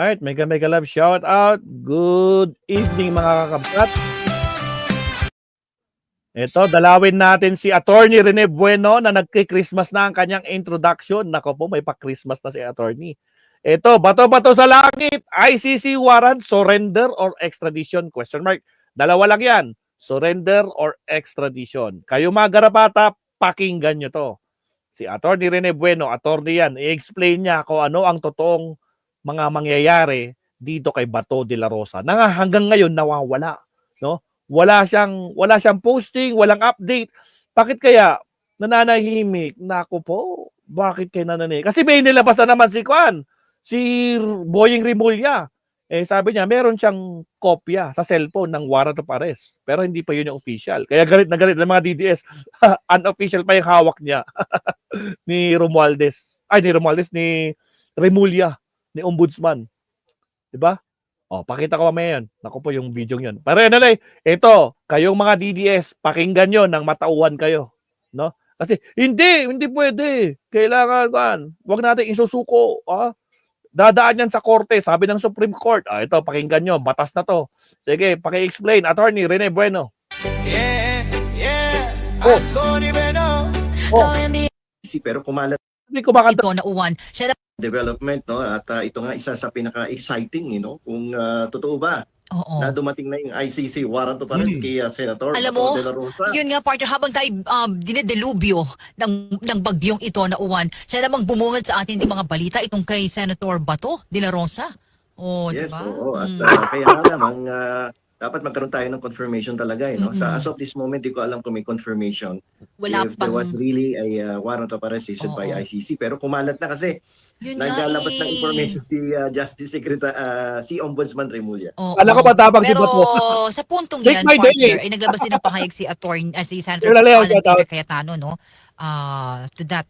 Alright, mega mega love shout out. Good evening mga kakabsat. Ito, dalawin natin si Attorney Rene Bueno na nagki-Christmas na ang kanyang introduction. Nako po, may pa-Christmas na si Attorney. Ito, bato-bato sa langit. ICC warrant, surrender or extradition? Question mark. Dalawa lang yan. Surrender or extradition. Kayo mga garapata, pakinggan nyo to. Si Attorney Rene Bueno, attorney yan, i-explain niya kung ano ang totoong mga mangyayari dito kay Bato de la Rosa na hanggang ngayon nawawala, no? Wala siyang posting, walang update. Bakit kaya nananahimik? Nako po, bakit kaya nananahimik? Kasi may nilabas na naman si Kwan, si Boying Rimulya. Sabi niya, meron siyang kopya sa cellphone ng warrant of arrest. Pero hindi pa yun yung official. Kaya galit na galit ng mga DDS. Unofficial pa yung hawak niya. Ni Rimulya, ni Ombudsman. Diba? O, pakita ko mamaya yun. Naku po yung video yun. Pero anyway, ito, kayong mga DDS, pakinggan nyo ng matauhan kayo. No? Kasi, hindi pwede. Kailangan, wag natin isusuko. Dadaan yan sa korte, sabi ng Supreme Court. Ito, pakinggan nyo, batas na to. Sige, paki-explain. Attorney Rene Bueno. Attorney Bueno. Pero kumalat Hindi ko makanta. Ito na uwan. Siya development, no? At ito nga isa sa pinaka-exciting, kung totoo ba Oo. na dumating na yung ICC warrant of arrest kay Senator Alam Bato mo, de la Rosa. yun nga partner, habang tayo dinedelubyo ng bagyong ito na uwan, siya namang bumungad sa atin yung mga balita itong kay Senator Bato de la Rosa. Oh, Yes, diba? oo. At kaya nga lamang dapat magkaroon tayo ng confirmation talaga. No? As of this moment, di ko alam kung may confirmation Wala if there was really a warrant of arrest issued by ICC. Pero kumalat na kasi Yun nga naglalabas eh. ng information si Justice Secretary, si Ombudsman Remulla. Alam ko ba tabang si Pero Bato? sa puntong Take yan, my partner, day. ay naglabas din ng pahayag si Senator Sir Leo, Alan shout out. Peter Cayetano, no? To that,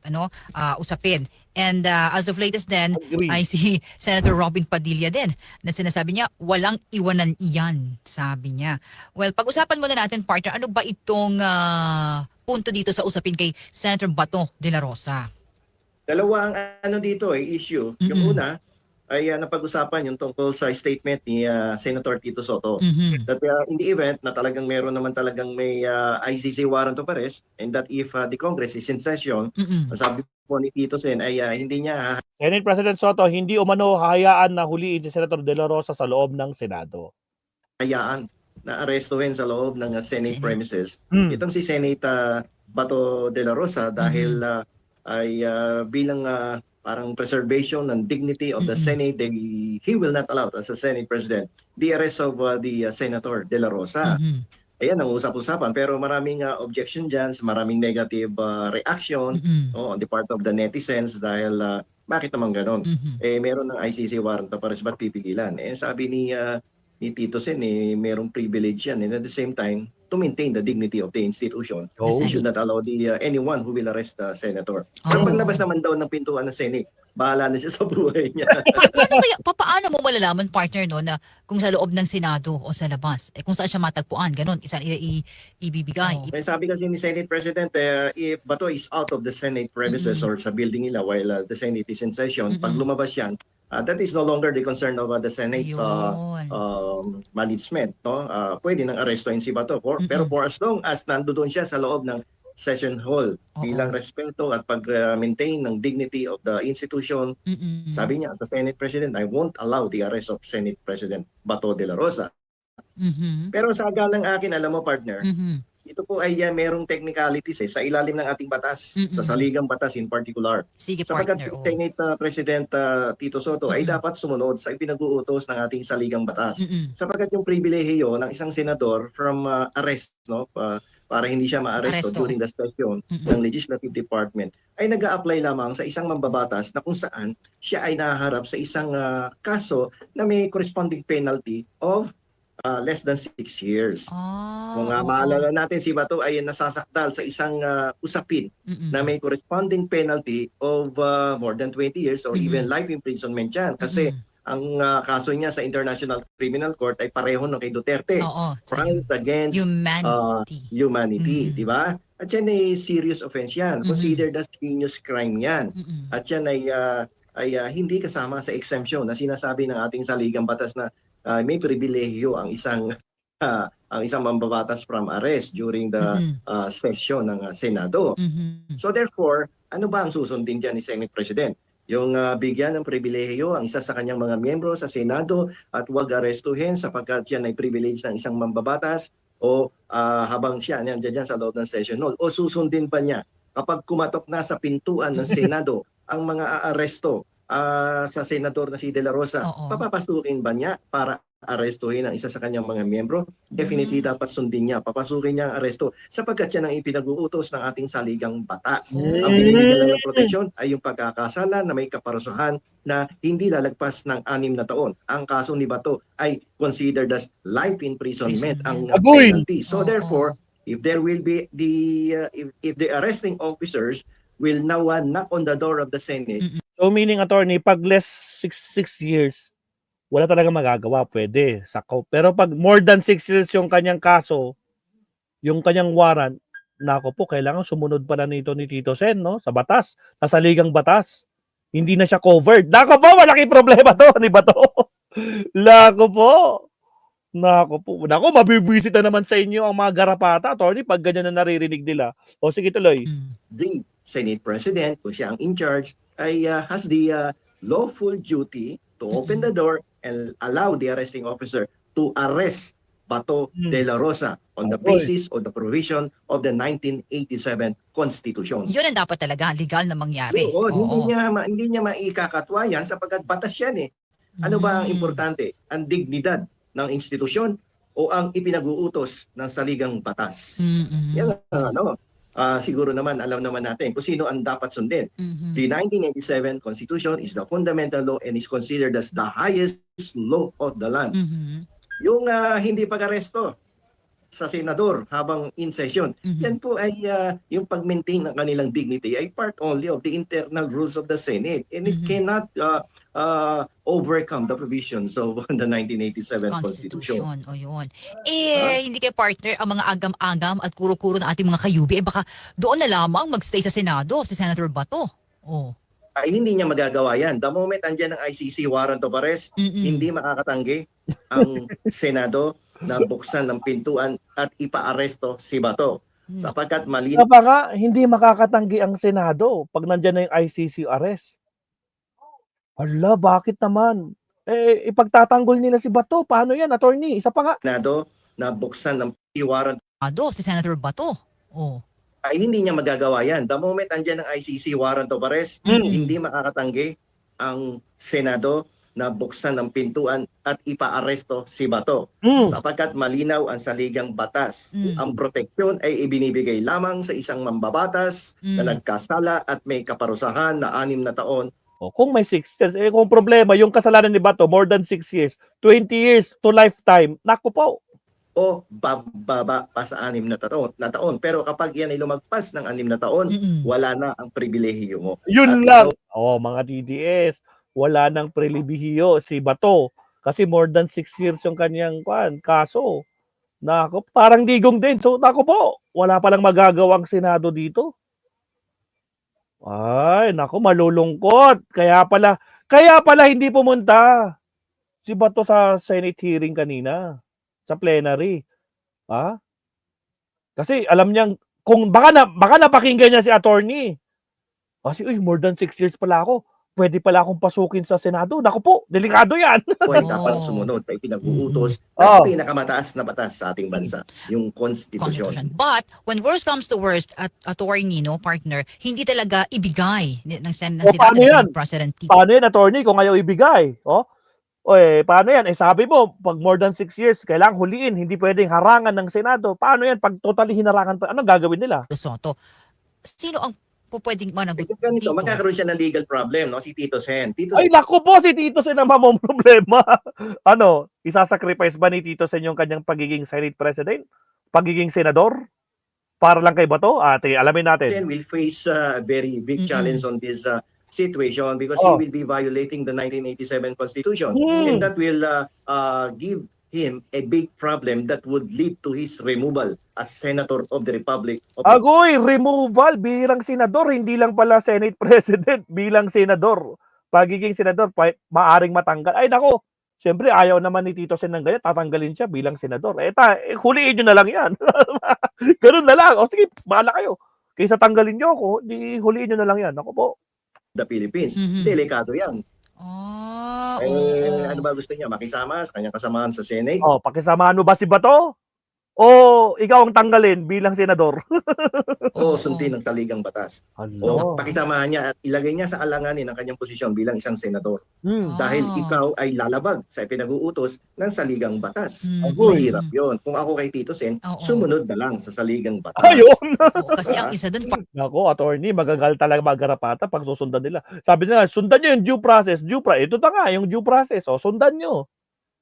usapin. And as of latest then, Agree. ay si Senator Robin Padilla din na sinasabi niya, walang iwanan iyan, sabi niya. Well, pag-usapan muna natin, partner, ano ba itong punto dito sa usapin kay Senator Bato de la Rosa? Dalawa ang dito issue. Yung una ay napag-usapan yung tungkol sa statement ni Senator Tito Soto. That in the event na talagang meron naman talagang may ICC warrant of arrest and that if the Congress is in session, sabi po ni Tito Sen ay hindi niya Senate President Soto, hindi umano hahayaan na huliin si Senator De La Rosa sa loob ng Senado. hayaan na arestuhin sa loob ng Senate premises. Itong si Senate Bato de la Rosa dahil ay bilang parang preservation ng dignity of the Senate, he will not allow as a Senate President the arrest of the Senator de la Rosa. Ayan ang usap-usapan pero maraming objection dyan, maraming negative reaction on the part of the netizens dahil bakit naman ganon? Meron ng ICC warrant of arrest, ba't pipigilan? Sabi ni Tito Sen, merong privilege yan and at the same time to maintain the dignity of the institution. He should not allow anyone who will arrest the senator. Pero paglabas naman daw ng pintuan ng Senate, bahala na siya sa buhay niya. Paano mo malalaman, partner, no, na kung sa loob ng Senado o sa labas, kung saan siya matagpuan, ganun, isa ibibigay. Sabi kasi ni Senate President, if Bato is out of the Senate premises or sa building nila while the Senate is in session, pag lumabas yan, that is no longer the concern of the Senate management. No? Pwede nang arestuhin si Bato. Pero for as long as nandoon siya sa loob ng session hall bilang respeto at pag-maintain ng dignity of the institution, sabi niya sa Senate President, I won't allow the arrest of Senate President Bato de la Rosa. Pero sa agalang akin, alam mo partner, ito po ay merong technicalities sa ilalim ng ating batas, sa saligang batas in particular. Sige, Sapagkat partner. Senate President Tito Soto ay dapat sumunod sa ipinag-uutos ng ating saligang batas. Sapagkat yung pribilehiyo ng isang senador from arrest, para hindi siya maaresto during the session ng Legislative Department, ay nag-a-apply lamang sa isang mambabatas na kung saan siya ay nahaharap sa isang kaso na may corresponding penalty of less than 6 years. Kung maalala natin, si Bato ay nasasakdal sa isang usapin na may corresponding penalty of more than 20 years or even life imprisonment yan. Kasi ang kaso niya sa International Criminal Court ay pareho ng kay Duterte. Crimes against humanity. Di ba? At yan ay serious offense yan. Considered as heinous crime yan. At yan ay ay hindi kasama sa exemption na sinasabi ng ating saligang batas na may pribilehyo ang isang ang isang mambabatas from arrest during the session ng Senado. So therefore, ano ba ang susundin dyan ni Senate President? Yung bigyan ng pribilehyo ang isa sa kanyang mga miyembro sa Senado at huwag arestuhin sapagkat yan ay privilege ng isang mambabatas o habang siya nandiyan sa loob ng session hall, o susundin pa niya kapag kumatok na sa pintuan ng Senado ang mga aaresto sa senador na si De La Rosa, papapasukin ba niya para arestuhin ang isa sa kanyang mga miyembro? Definitely dapat sundin niya. Papasukin niya ang aresto sapagkat yan ang ipinag-uutos ng ating saligang batas. Ang binibigyan lang ng proteksyon ay yung pagkakasala na may kaparusahan na hindi lalagpas ng 6 na taon. Ang kaso ni Bato ay considered as life imprisonment ang penalty. So therefore, if there will be if the arresting officers will now knock on the door of the Senate. So meaning, attorney, pag less 6 years, wala talaga magagawa, pwede, sako. Pero pag more than 6 years yung kanyang kaso, yung kanyang warrant, nako po, kailangan sumunod pala nito ni Tito Sen, no? Sa batas, sa saligang batas. Hindi na siya covered. Nako po, malaki problema to, ni ba to? Nako po. Nako po. Nako, mabibwisit na naman sa inyo ang mga garapata, attorney, pag ganyan na naririnig nila. O sige, tuloy. The Senate President, kung siya ang in charge, ay has the lawful duty to open the door and allow the arresting officer to arrest Bato de la Rosa on the basis of the provision of the 1987 Constitution. Yun ang dapat talaga legal na mangyari. Oo. Hindi niya maikakatwa yan sapagkat batas yan eh. Ano ba ang importante? Ang dignidad ng institusyon o ang ipinag-uutos ng saligang batas? Yan siguro naman alam naman natin kung sino ang dapat sundin. The 1987 Constitution is the fundamental law and is considered as the highest law of the land. Yung hindi pag-aresto sa senador habang in session, yan po ay yung pag-maintain ng kanilang dignity ay part only of the internal rules of the Senate, and it cannot overcome the provisions of the 1987 Constitution. O yun. Hindi kay partner ang mga agam-agam at kuro-kuro ng ating mga kayubi, baka doon na lamang magstay sa Senado, si Senator Bato. Ay hindi niya magagawa yan. The moment andyan ang ICC warrant of arrest, hindi makakatanggi ang Senado na buksan ng pintuan at ipaaresto si Bato. Sapagkat malinaw. Kaya nga, hindi makakatanggi ang Senado pag nandyan na yung ICC arrest. Hala, bakit naman? Ipagtatanggol nila si Bato. Paano yan, attorney? Isa pa nga. Senado na buksan ng warrant. Si Senator Bato. Ay hindi niya magagawa yan. The moment andyan ang ICC warrant of arrest, hindi makakatanggi ang Senado na buksan ng pintuan at ipaaresto si Bato. Sapagkat malinaw ang saligang batas. Ang proteksyon ay ibinibigay lamang sa isang mambabatas na nagkasala at may kaparusahan na 6 na taon. Kung may 6 years, kung problema, yung kasalanan ni Bato, more than 6 years, 20 years to lifetime, naku po. O bababa pa sa 6 na taon. Pero kapag yan ay lumagpas ng 6 na taon, wala na ang pribilehiyo mo. Yun lang. Mga DDS, wala nang pribilehiyo si Bato. Kasi more than 6 years yung kanyang kaso. Naku, parang digong din. So, naku po, wala palang magagawa ang Senado dito. Ay, naku, malulungkot. Kaya pala hindi pumunta si Bato sa Senate hearing kanina. Sa plenary. Kasi alam niyang, kung baka napakinggan niya si attorney. Kasi, more than 6 years pala ako. Pwede pala akong pasukin sa Senado. Naku po, delikado yan. Pwede dapat sumunod ay pinag-uutos ng pinakamataas na batas sa ating bansa, yung Constitution. But, when worst comes to worst, at attorney, partner, hindi talaga ibigay ng Senate President Tito. Paano yan, attorney, kung ayaw ibigay? Paano yan? Sabi mo, pag more than 6 years, kailangang huliin, hindi pwedeng harangan ng Senado. Paano yan? Pag totally hinarangan pa, anong gagawin nila? Soto, sino ang pwedeng managot dito? Magkakaroon siya ng legal problem, no? Si Tito Sen. Ay, naku po, si Tito Sen ang mamang problema. Isasacrifice ba ni Tito Sen yung kanyang pagiging Senate President? Pagiging Senador? Para lang kay Bato? Alamin natin. Sen will face a very big challenge on this situation because he will be violating the 1987 Constitution. And that will give him a big problem that would lead to his removal as Senator of the Republic of Agoy, removal bilang senador, hindi lang pala Senate President, bilang senador. pagiging senador, maaring matanggal. Ay nako, siyempre ayaw naman ni Tito Sen ng ganyan, tatanggalin siya bilang senador. Huliin nyo na lang yan. Ganun na lang. O sige, bahala kayo. Kaysa tanggalin nyo ako, di huliin nyo na lang yan. Ako po. The Philippines. Mhm. Delikado yan. Ah, Ano ba gusto niya? Makisama sa kanyang kasamahan sa Senate? Oh, pakisamahan mo ba si Bato? O ikaw ang tanggalin bilang senador? O sundin ng saligang batas? Hello. Pakisamahan niya at ilagay niya sa alanganin ang kanyang posisyon bilang isang senador. Hmm. Dahil ikaw ay lalabag sa pinag-uutos ng saligang batas. Mahirap Yun. Kung ako kay Tito Sen, Oo. sumunod na lang sa saligang batas. Ayun. Oo, kasi ang isa doon, Nako, attorney, magagal talaga magarapata pag susundan nila. Sabi nila, sundan nyo yung due process. Ito na nga, yung due process. O, sundan nyo.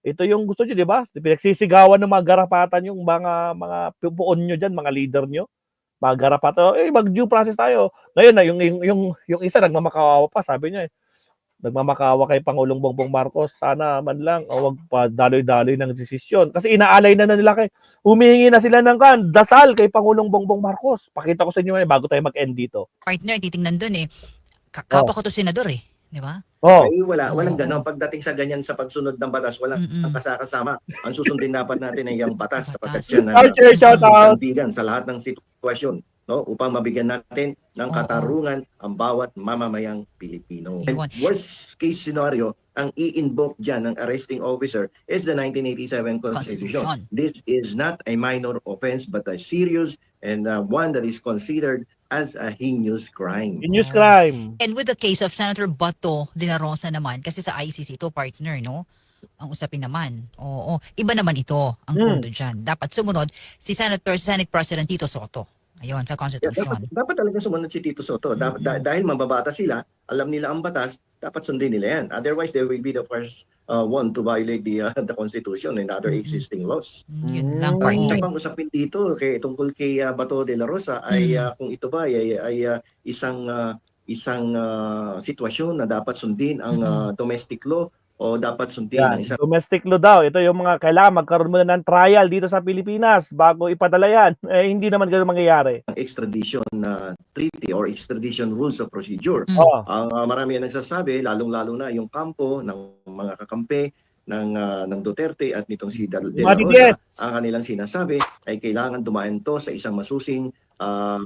Ito yung gusto nyo, di ba? Pinagsisigawan ng mga garapatan yung mga pupuon nyo dyan, mga leader nyo. Mga garapatan. Mag-due process tayo. Ngayon na, yung isa, nagmamakawa pa. Sabi niya, nagmamakawa kay Pangulong Bongbong Marcos. Sana man lang, wag pa daloy-daloy ng desisyon. Kasi inaalay na nila humihingi na sila ng dasal kay Pangulong Bongbong Marcos. Pakita ko sa inyo bago tayo mag-end dito. partner, titingnan doon Kapa ko to senador di ba? Oh, Ay, walang ganon. Pagdating sa ganyan sa pagsunod ng batas, walang ang kasama. Ang susundin dapat natin ay yung batas sapagkat yan ang Archer, shout out. sandigan sa lahat ng sitwasyon, no, upang mabigyan natin ng katarungan ang bawat mamamayang Pilipino. And Iwan. worst case scenario, ang i-invoke dyan ng arresting officer is the 1987 Constitution. Constitution. This is not a minor offense but a serious and one that is considered as a heinous crime. News crime. And with the case of Senator Bato de la Rosa naman, kasi sa ICC ito, partner, no? Ang usapin naman. Oo. Iba naman ito ang punto dyan. Dapat sumunod si Senate President Tito Soto. Ayun, sa Constitution. Dapat talaga sumunod si Tito Soto. Dahil mababata sila, alam nila ang batas, dapat sundin nila yan. Otherwise, they will be the first one to violate the Constitution and other existing laws. Yun lang, Ang partner. pang usapin dito tungkol kay Bato de la Rosa ay kung ito ba ay isang sitwasyon na dapat sundin ang domestic law o dapat sundin ang isang Domestic law daw. Ito yung mga kailangan magkaroon muna ng trial dito sa Pilipinas bago ipadala yan. Hindi naman ganoon mangyayari. extradition treaty or extradition rules of procedure. Oh. Ang marami ang nagsasabi, lalong-lalo na yung kampo ng mga kakampi ng Duterte at nitong si De La Rosa, ang kanilang sinasabi ay kailangan dumaan to sa isang masusing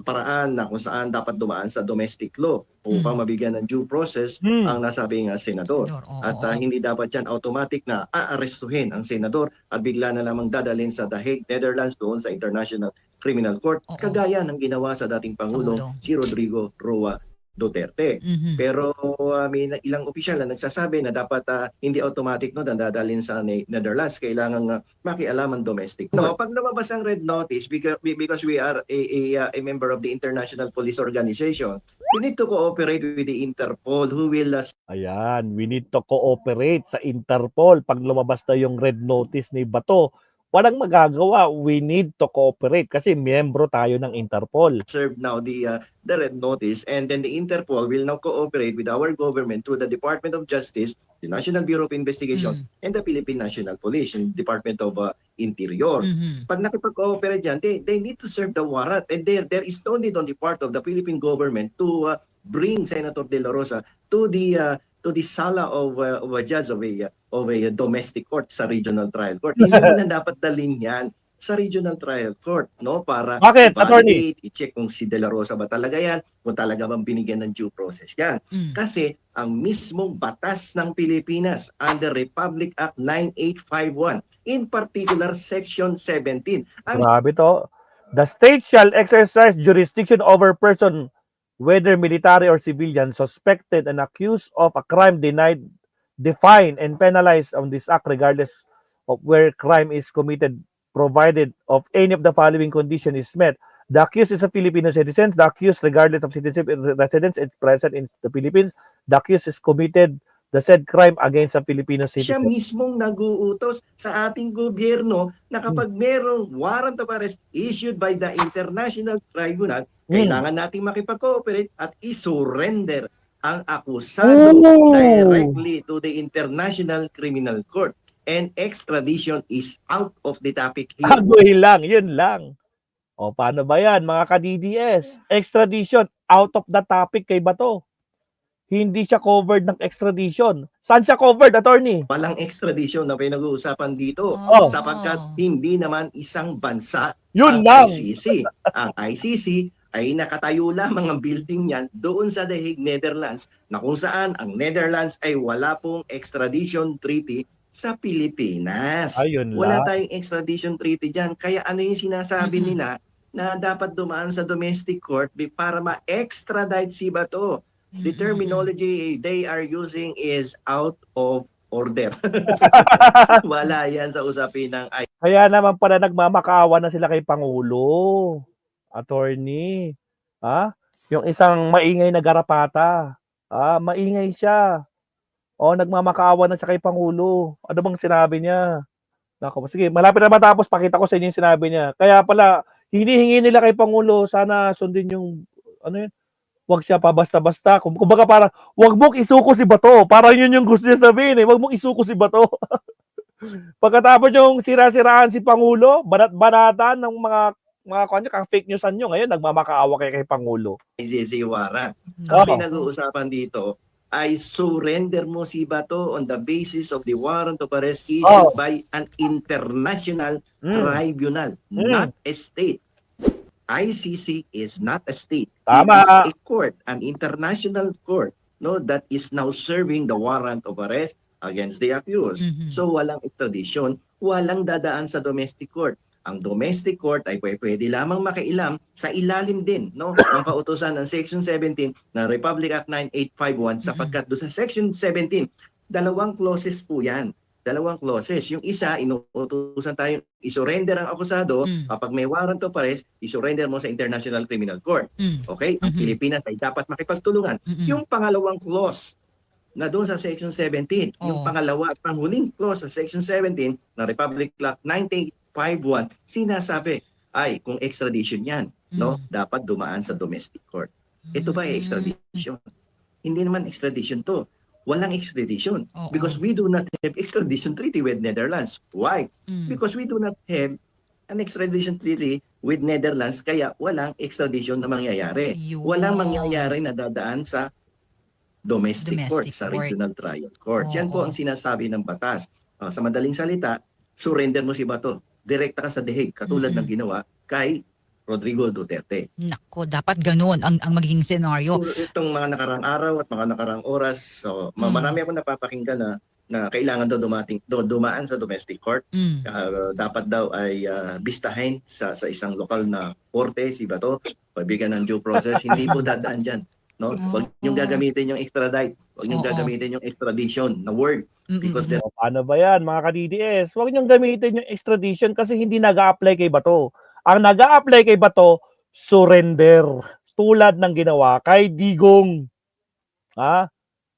paraan na kung saan dapat dumaan sa domestic law upang mabigyan ng due process ang nasabing senador. At hindi dapat yan automatic na aarestuhin ang senador at bigla na lamang dadalhin sa The Hague, Netherlands, doon sa International Criminal Court, kagaya ng ginawa sa dating Pangulong si Rodrigo Roa Duterte. Pero may ilang opisyal na nagsasabi na dapat hindi automatic na dadalhin sa Netherlands, kailangan makialaman domestic. No, pag lumabas ang red notice because we are a member of the International Police Organization, we need to cooperate with the Interpol who will Ayan, we need to cooperate sa Interpol. Pag lumabas na yung red notice ni Bato, walang magagawa. We need to cooperate kasi miyembro tayo ng Interpol. serve now the red notice, and then the Interpol will now cooperate with our government through the Department of Justice, the National Bureau of Investigation, and the Philippine National Police and Department of Interior. Pag nakipag-cooperate yan, they need to serve the warrant, and there is no need on the part of the Philippine government to bring Senator De La Rosa to the sala of a judge of a domestic court sa regional trial court. Hindi na dapat dalhin yan sa regional trial court, no, para Bakit, attorney? i-check kung si De La Rosa ba talaga yan, kung talaga bang binigyan ng due process yan. Kasi ang mismong batas ng Pilipinas under Republic Act 9851, in particular Section 17, Grabe to. The state shall exercise jurisdiction over person, whether military or civilian, suspected and accused of a crime defined and penalized on this act regardless of where crime is committed, provided of any of the following condition is met. The accused is a Filipino citizen. The accused, regardless of citizenship, residence, is present in the Philippines. The accused is committed the said crime against a Filipino siya citizen. mismong nag-uutos sa ating gobyerno na kapag merong warrant of arrest issued by the International Tribunal, kailangan nating makipag-cooperate at isurrender ang akusado directly to the International Criminal Court. And extradition is out of the topic here. Agoy lang, yun lang. O paano ba yan mga ka-DDS? Extradition, out of the topic kay Bato. hindi siya covered ng extradition. Saan siya covered, attorney? Walang extradition na pinag-uusapan dito Oh. sapagkat hindi naman isang bansa Yun ang lang. ICC. Ang ICC ay nakatayo lamang ang building niyan doon sa The Hague, Netherlands, na kung saan ang Netherlands ay wala pong extradition treaty sa Pilipinas. Ayun Wala lang. tayong extradition treaty dyan. Kaya ano yung sinasabi nila na dapat dumaan sa domestic court para ma-extradite si Bato. The terminology they are using is out of order. Wala yan sa usapin ng Kaya naman pala nagmamakaawa na sila kay Pangulo. Attorney. Ha? Yung isang maingay na garapata. Maingay siya. Nagmamakaawa na siya kay Pangulo. Ano bang sinabi niya? Nako, sige, malapit na matapos, pakita ko sa inyo yung sinabi niya. Kaya pala, hinihingi nila kay Pangulo, sana sundin yung, ano yun, wag siya pa basta-basta. Kumbaga parang, wag mong isuko si Bato. Parang yun yung gusto niya sabihin eh. Wag mong isuko si Bato. Pagkatapos yung sira-siraan si Pangulo, banat-banatan ng mga fake newsan nyo, ngayon nagmamakaawa kay Pangulo. ICC warrant. Oo. Ang pinag-uusapan dito ay surrender mo si Bato on the basis of the warrant of arrest issued by an international tribunal, not a state. ICC is not a state. Tama. It is a court, an international court, that is now serving the warrant of arrest against the accused. So walang extradition, walang dadaan sa domestic court. Ang domestic court ay pwede lamang makialam sa ilalim din ng kautusan ng Section 17 ng Republic Act 9851 sapagkat doon sa Section 17, dalawang clauses po yan. Dalawang clauses. Yung isa, inuutusan tayo isurrender ang akusado kapag may warrant of arrest, isurrender mo sa International Criminal Court. Okay? Ang Pilipinas ay dapat makipagtulungan. Yung pangalawang clause na doon sa Section 17, yung pangalawa at panghuling clause sa Section 17 ng Republic Act 9851, sinasabi ay kung extradition yan, dapat dumaan sa domestic court. Ito ba ay extradition? Hindi naman extradition to. Walang extradition because we do not have extradition treaty with Netherlands. Why? Because we do not have an extradition treaty with Netherlands, kaya walang extradition na mangyayari. Walang mangyayari na dadaan sa domestic court, sa regional trial court. Yan po ang sinasabi ng batas. Sa madaling salita, surrender mo si Bato. Direkta ka sa The Hague, katulad ng ginawa kay Rodrigo Duterte. Nako, dapat ganoon ang magiging senaryo. So, itong mga nakarang araw at mga nakarang oras, marami akong napapakinggan na kailangan daw dumaan sa domestic court. Dapat daw ay bistahin sa isang lokal na korte si Bato, pabigyan ng due process. Hindi po dadaan dyan. Huwag niyong gagamitin yung extradite. Huwag niyong gagamitin yung extradition na word. Because Ano ba yan, mga ka-DDS? Huwag niyong gamitin yung extradition kasi hindi nag-a-apply kay Bato. Ang nag-a-apply kay Bato, surrender. Tulad ng ginawa kay Digong.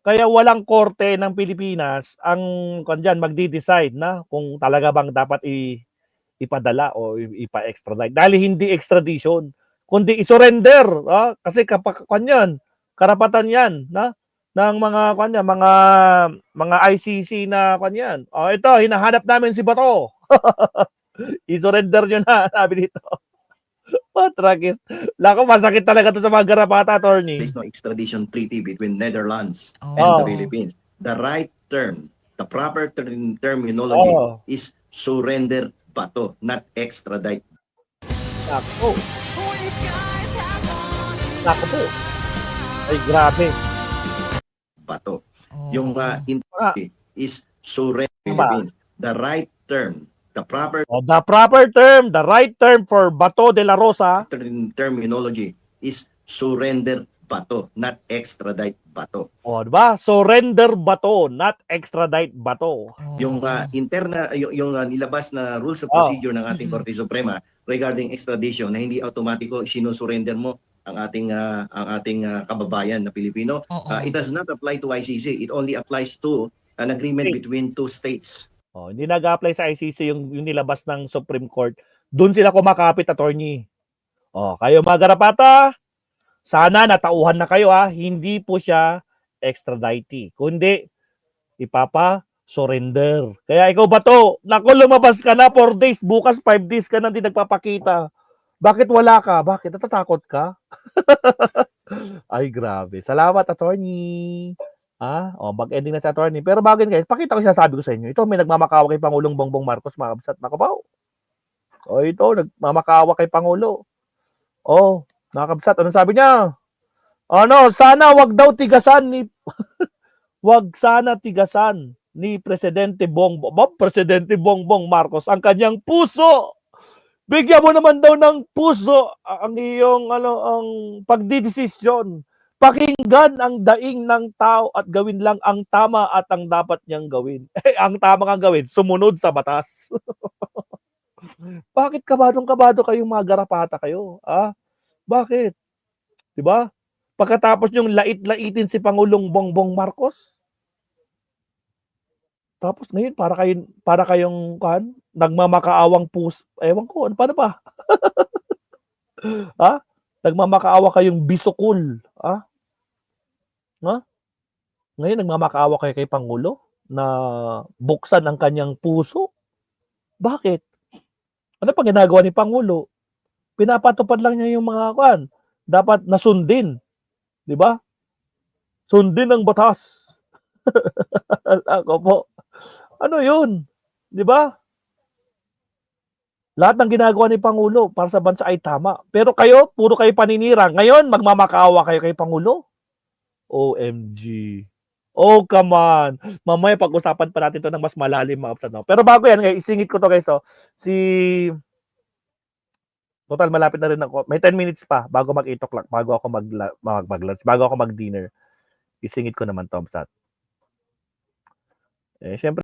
Kaya walang korte ng Pilipinas ang magdi-decide na kung talaga bang dapat ipadala o ipa-extradite. Dahil hindi extradition, kundi i-surrender. Kasi karapatan yan ng mga ICC na kanyan. Ito, hinahanap namin si Bato. I-surrender nyo na, sabi dito. Tragis. Lako, masakit talaga ito sa mga garapata, attorney. there is no extradition treaty between Netherlands and Oh. the Philippines. The right term, the proper terminology is surrender Bato, not extradite. Lako. Lako po. Ay, grabe. Bato. Yung is surrender Tama. Philippines. The right term, the proper The proper term, the right term for Bato de la Rosa. terminology is surrender Bato, not extradite Bato. Diba? Surrender Bato, not extradite Bato. Yung yung nilabas na rules of procedure ng ating Korte Suprema regarding extradition na hindi automatiko sinusurrender mo ang ating kababayan na Pilipino, it does not apply to ICC. It only applies to an agreement between two states. Hindi nag-apply sa ICC yung nilabas ng Supreme Court. Doon sila kumakapit, attorney. Kayo mga garapata, sana natauhan na kayo hindi po siya extradite, kundi ipapa-surrender. Kaya ikaw Bato, naku, lumabas ka na 4 days, bukas 5 days ka na hindi nagpapakita. Bakit wala ka? Bakit? Natatakot ka? Ay, grabe. Salamat, attorney. Mag-ending na si attorney. Pero bago yun, guys, pakita ko siya, sabi ko sa inyo. Ito, may nagmamakawa kay Pangulong Bongbong Marcos, mga kabsat. Nako po. Ito, nagmamakawa kay Pangulo. Mga kabsat, anong sabi niya? Sana wag daw tigasan ni wag sana tigasan ni Presidente Bongbong Marcos ang kanyang puso. Bigyan mo naman daw ng puso ang iyong ang pagdidesisyon. Pakinggan ang daing ng tao at gawin lang ang tama at ang dapat niyang gawin. Ang tama kang gawin, sumunod sa batas. Bakit kabadong-kabado kayong mga garapata kayo? Bakit? 'Di ba? Pagkatapos yung lait-laitin si Pangulong Bongbong Marcos. Tapos ngayon para kayong nagmamakaawang ewan ko, paano ba? Nagmamakaawa kayong bisukul, Ngayon nagmamakaawa kayo kay Pangulo na buksan ang kanyang puso. Bakit? Ano pa ginagawa ni Pangulo? Pinapatupad lang niya yung mga dapat nasundin. 'Di ba? Sundin ang batas. Ako po. Ano 'yun? 'Di ba? Lahat ng ginagawa ni Pangulo para sa bansa ay tama. Pero kayo, puro kayo paninira. Ngayon, magmamakaawa kayo kay Pangulo? OMG. Oh, come on. Mamaya pag-usapan pa natin ito ng mas malalim, mga kapatid. Pero bago yan, isingit ko to guys. Total, malapit na rin ako. May 10 minutes pa bago mag 8 o'clock, bago ako mag-lunch, bago ako mag-dinner. Isingit ko naman to, kapatid. Siyempre,